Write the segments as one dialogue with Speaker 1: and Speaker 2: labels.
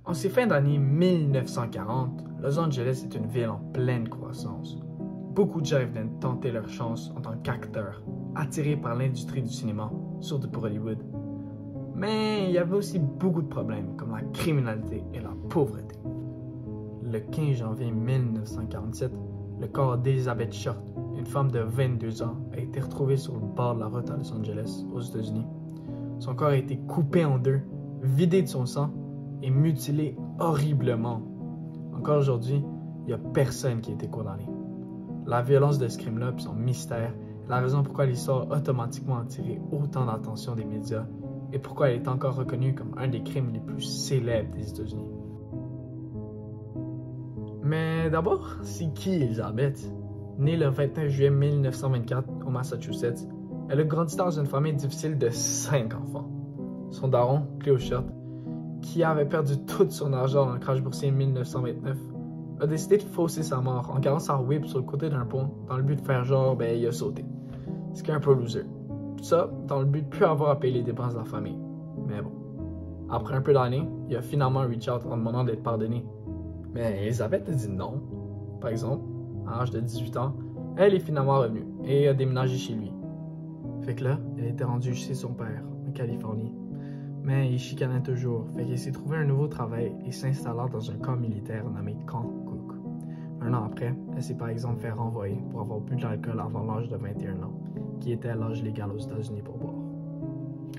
Speaker 1: En ces fins d'année 1940, Los Angeles est une ville en pleine croissance. Beaucoup de gens viennent tenter leur chance en tant qu'acteurs, attirés par l'industrie du cinéma, surtout pour Hollywood. Mais il y avait aussi beaucoup de problèmes, comme la criminalité et la pauvreté. Le 15 janvier 1947, le corps d'Elizabeth Short, une femme de 22 ans, a été retrouvé sur le bord de la route à Los Angeles, aux États-Unis. Son corps a été coupé en deux, vidé de son sang et mutilé horriblement. Encore aujourd'hui, il n'y a personne qui a été condamné. La violence de ce crime-là et son mystère est la raison pourquoi l'histoire a automatiquement attiré autant d'attention des médias et pourquoi elle est encore reconnue comme un des crimes les plus célèbres des États-Unis. Mais d'abord, c'est qui Elizabeth? Née le 29 juillet 1924 au Massachusetts, elle a grandi dans une famille difficile de 5 enfants. Son daron, Cleo Short, qui avait perdu tout son argent dans le crash boursier en 1929, a décidé de fausser sa mort en garant sa whip sur le côté d'un pont dans le but de faire genre, il a sauté. Ce qui est un peu loser. Ça, dans le but de plus avoir à payer les dépenses de la famille. Mais bon. Après un peu d'années, il a finalement reach out en demandant d'être pardonné. Mais Elizabeth a dit non. Par exemple, à l'âge de 18 ans, elle est finalement revenue et a déménagé chez lui. Fait que là, elle était rendue chez son père, en Californie. Mais il chicanait toujours, fait qu'il s'est trouvé un nouveau travail et s'installa dans un camp militaire nommé Camp Cook. Un an après, elle s'est par exemple fait renvoyer pour avoir bu de l'alcool avant l'âge de 21 ans, qui était l'âge légal aux États-Unis pour boire.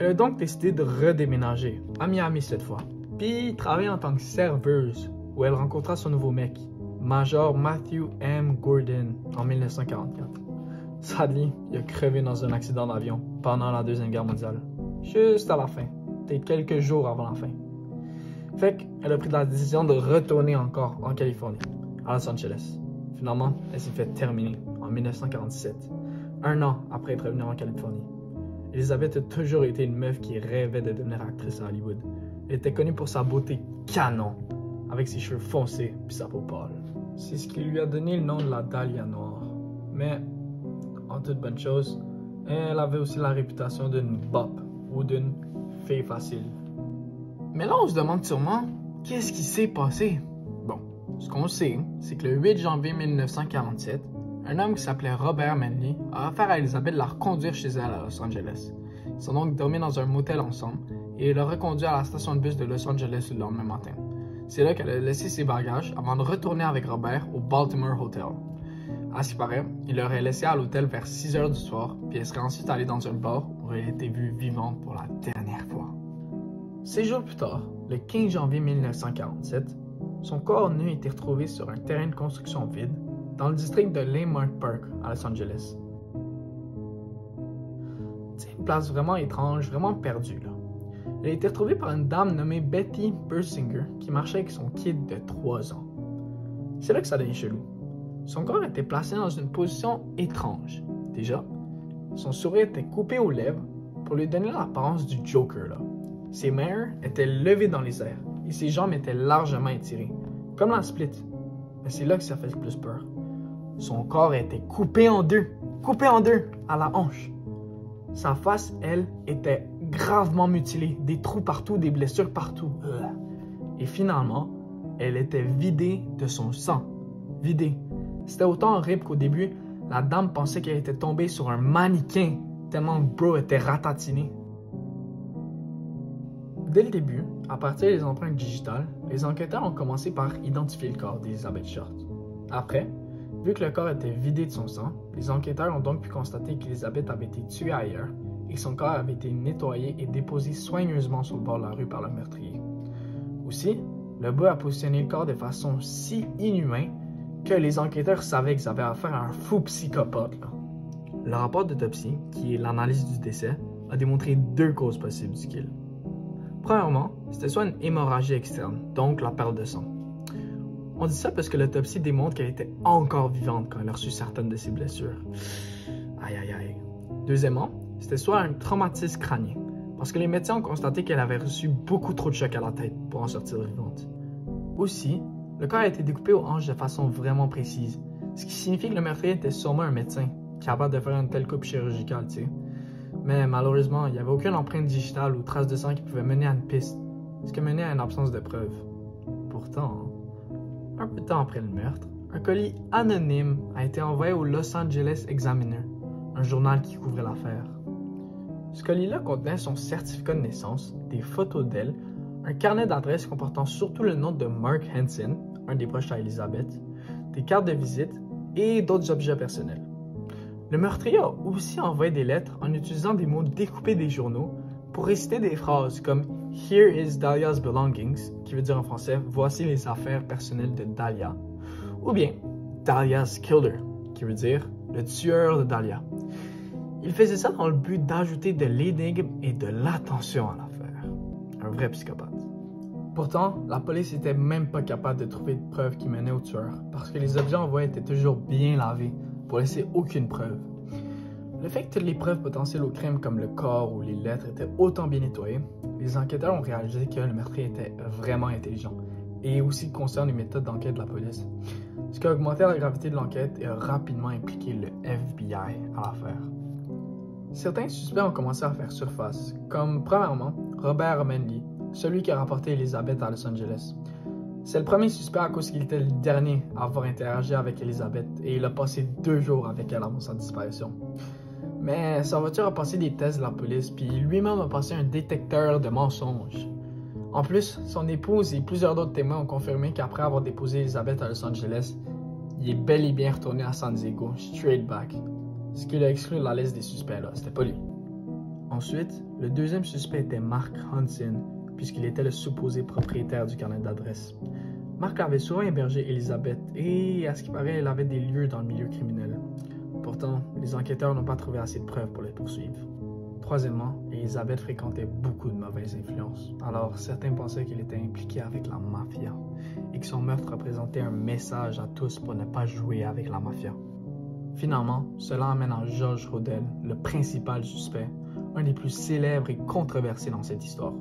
Speaker 1: Elle a donc décidé de redéménager, à Miami cette fois, puis travailler en tant que serveuse, où elle rencontra son nouveau mec, Major Matthew M. Gordon, en 1944. Sadly, il a crevé dans un accident d'avion pendant la Deuxième Guerre mondiale, juste à la fin, peut-être quelques jours avant la fin. Fait qu'elle a pris la décision de retourner encore en Californie, à Los Angeles. Finalement, elle s'est fait terminer en 1947, un an après être revenue en Californie. Elizabeth a toujours été une meuf qui rêvait de devenir actrice à Hollywood. Elle était connue pour sa beauté canon, avec ses cheveux foncés puis sa peau pâle. C'est ce qui lui a donné le nom de la Dahlia noire. Mais, en toute bonne chose, elle avait aussi la réputation d'une bop ou d'une fille facile. Mais là, on se demande sûrement, qu'est-ce qui s'est passé? Bon, ce qu'on sait, c'est que le 8 janvier 1947, un homme qui s'appelait Robert Manley a offert à Elizabeth de la reconduire chez elle à Los Angeles. Ils sont donc dormi dans un motel ensemble et il l'a reconduit à la station de bus de Los Angeles le lendemain matin. C'est là qu'elle a laissé ses bagages avant de retourner avec Robert au Baltimore Hotel. À ce qui paraît, il l'aurait laissé à l'hôtel vers 6 heures du soir, puis elle serait ensuite allée dans un bar où elle était vue vivante pour la dernière fois. 6 jours plus tard, le 15 janvier 1947, son corps nu a été retrouvé sur un terrain de construction vide dans le district de Landmark Park à Los Angeles. C'est une place vraiment étrange, vraiment perdue là. Elle a été retrouvée par une dame nommée Betty Bersinger qui marchait avec son kid de 3 ans. C'est là que ça devient chelou. Son corps était placé dans une position étrange. Déjà, son sourire était coupé aux lèvres pour lui donner l'apparence du Joker là. Ses mains étaient levées dans les airs et ses jambes étaient largement étirées, comme dans Split. Mais c'est là que ça fait le plus peur. Son corps était coupé en deux à la hanche. Sa face, elle, était gravement mutilée, des trous partout, des blessures partout. Et finalement, elle était vidée de son sang. Vidée. C'était autant horrible qu'au début, la dame pensait qu'elle était tombée sur un mannequin, tellement le bro était ratatiné. Dès le début, à partir des empreintes digitales, les enquêteurs ont commencé par identifier le corps d'Elizabeth Short. Après, vu que le corps était vidé de son sang, les enquêteurs ont donc pu constater qu'Elizabeth avait été tuée ailleurs et que son corps avait été nettoyé et déposé soigneusement sur le bord de la rue par le meurtrier. Aussi, le bas a positionné le corps de façon si inhumaine que les enquêteurs savaient qu'ils avaient affaire à un fou psychopathe. Là. Le rapport d'autopsie, qui est l'analyse du décès, a démontré 2 causes possibles du kill. Premièrement, c'était soit une hémorragie externe, donc la perte de sang. On dit ça parce que l'autopsie démontre qu'elle était encore vivante quand elle a reçu certaines de ses blessures. Aïe aïe aïe. Deuxièmement, c'était soit un traumatisme crânien, parce que les médecins ont constaté qu'elle avait reçu beaucoup trop de chocs à la tête pour en sortir vivante. Aussi, le corps a été découpé aux hanches de façon vraiment précise, ce qui signifie que le meurtrier était sûrement un médecin, capable de faire une telle coupe chirurgicale, tu sais. Mais malheureusement, il n'y avait aucune empreinte digitale ou trace de sang qui pouvait mener à une piste, ce qui menait à une absence de preuves. Pourtant, un peu de temps après le meurtre, un colis anonyme a été envoyé au Los Angeles Examiner, un journal qui couvrait l'affaire. Ce colis-là contenait son certificat de naissance, des photos d'elle, un carnet d'adresses comportant surtout le nom de Mark Hansen, un des proches à Elizabeth, des cartes de visite et d'autres objets personnels. Le meurtrier a aussi envoyé des lettres en utilisant des mots découpés des journaux pour réciter des phrases comme « Here is Dahlia's belongings », qui veut dire en français « Voici les affaires personnelles de Dahlia », ou bien « Dahlia's killer », qui veut dire « Le tueur de Dahlia ». Il faisait ça dans le but d'ajouter de l'énigme et de l'attention à l'affaire. Un vrai psychopathe. Pourtant, la police n'était même pas capable de trouver de preuves qui menaient au tueur, parce que les objets envoyés étaient toujours bien lavés, pour laisser aucune preuve. Le fait que toutes les preuves potentielles au crime comme le corps ou les lettres étaient autant bien nettoyées, les enquêteurs ont réalisé que le meurtrier était vraiment intelligent et aussi conscient des méthodes d'enquête de la police, ce qui a augmenté la gravité de l'enquête et a rapidement impliqué le FBI à l'affaire. Certains suspects ont commencé à faire surface, comme premièrement Robert Manley, celui qui a rapporté Elizabeth à Los Angeles. C'est le premier suspect à cause qu'il était le dernier à avoir interagi avec Elizabeth et il a passé 2 jours avec elle avant sa disparition. Mais sa voiture a passé des tests de la police puis lui-même a passé un détecteur de mensonges. En plus, son épouse et plusieurs d'autres témoins ont confirmé qu'après avoir déposé Elizabeth à Los Angeles, il est bel et bien retourné à San Diego, straight back. Ce qui l'a exclu de la liste des suspects là, c'était pas lui. Ensuite, le deuxième suspect était Mark Hansen, puisqu'il était le supposé propriétaire du carnet d'adresse. Mark avait souvent hébergé Elizabeth et, à ce qui paraît, elle avait des lieux dans le milieu criminel. Pourtant, les enquêteurs n'ont pas trouvé assez de preuves pour le poursuivre. Troisièmement, Elizabeth fréquentait beaucoup de mauvaises influences, alors certains pensaient qu'il était impliqué avec la mafia et que son meurtre représentait un message à tous pour ne pas jouer avec la mafia. Finalement, cela amène à George Rodell, le principal suspect, un des plus célèbres et controversés dans cette histoire.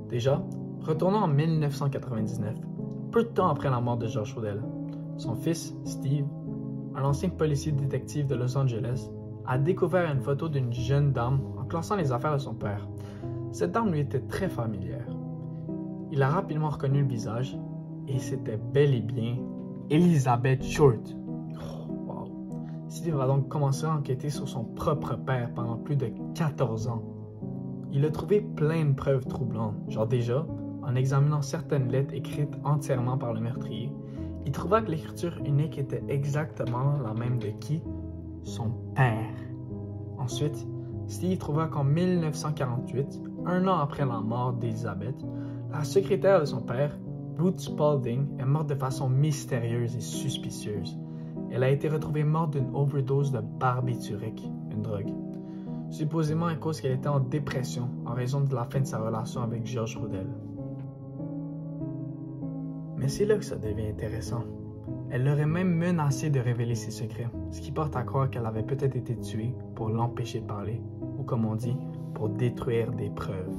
Speaker 1: Déjà, retournons en 1999, peu de temps après la mort de George Rodell. Son fils, Steve, un ancien policier détective de Los Angeles, a découvert une photo d'une jeune dame en classant les affaires de son père. Cette dame lui était très familière. Il a rapidement reconnu le visage et c'était bel et bien Elizabeth Short. Wow. Steve a donc commencé à enquêter sur son propre père pendant plus de 14 ans. Il a trouvé plein de preuves troublantes, genre déjà, en examinant certaines lettres écrites entièrement par le meurtrier, il trouva que l'écriture unique était exactement la même de qui? Son père. Ensuite, Steve trouva qu'en 1948, un an après la mort d'Elizabeth, la secrétaire de son père, Ruth Spalding, est morte de façon mystérieuse et suspicieuse. Elle a été retrouvée morte d'une overdose de barbiturique, une drogue. Supposément à cause qu'elle était en dépression en raison de la fin de sa relation avec George Rodell. Mais c'est là que ça devient intéressant. Elle l'aurait même menacé de révéler ses secrets, ce qui porte à croire qu'elle avait peut-être été tuée pour l'empêcher de parler, ou comme on dit, pour détruire des preuves.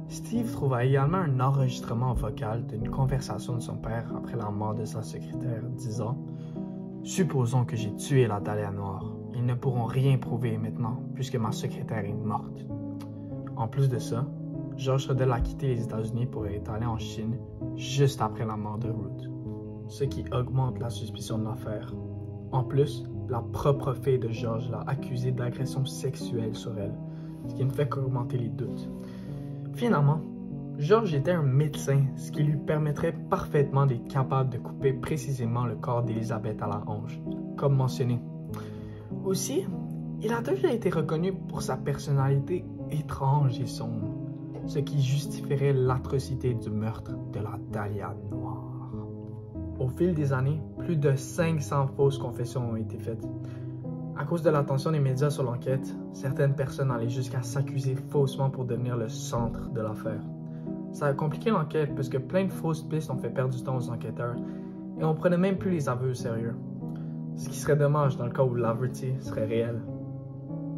Speaker 1: Steve trouva également un enregistrement vocal d'une conversation de son père après la mort de sa secrétaire, disant « Supposons que j'ai tué la Dahlia noire. Ils ne pourront rien prouver maintenant, puisque ma secrétaire est morte. » En plus de ça, George Rodell a quitté les États-Unis pour être allé en Chine juste après la mort de Ruth, ce qui augmente la suspicion de l'affaire. En plus, la propre fille de George l'a accusé d'agression sexuelle sur elle, ce qui ne fait qu'augmenter les doutes. Finalement, George était un médecin, ce qui lui permettrait parfaitement d'être capable de couper précisément le corps d'Elizabeth à la hanche, comme mentionné. Aussi, il a toujours été reconnu pour sa personnalité étrange et sombre, ce qui justifierait l'atrocité du meurtre de la Dahlia noire. Au fil des années, plus de 500 fausses confessions ont été faites. À cause de l'attention des médias sur l'enquête, certaines personnes allaient jusqu'à s'accuser faussement pour devenir le centre de l'affaire. Ça a compliqué l'enquête puisque plein de fausses pistes ont fait perdre du temps aux enquêteurs et on prenait même plus les aveux au sérieux. Ce qui serait dommage dans le cas où l'aveuteté serait réelle.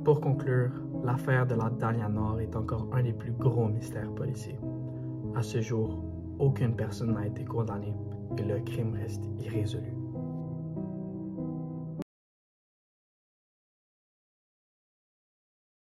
Speaker 1: Pour conclure, l'affaire de la Dahlia noire est encore un des plus gros mystères policiers. À ce jour, aucune personne n'a été condamnée et le crime reste irrésolu.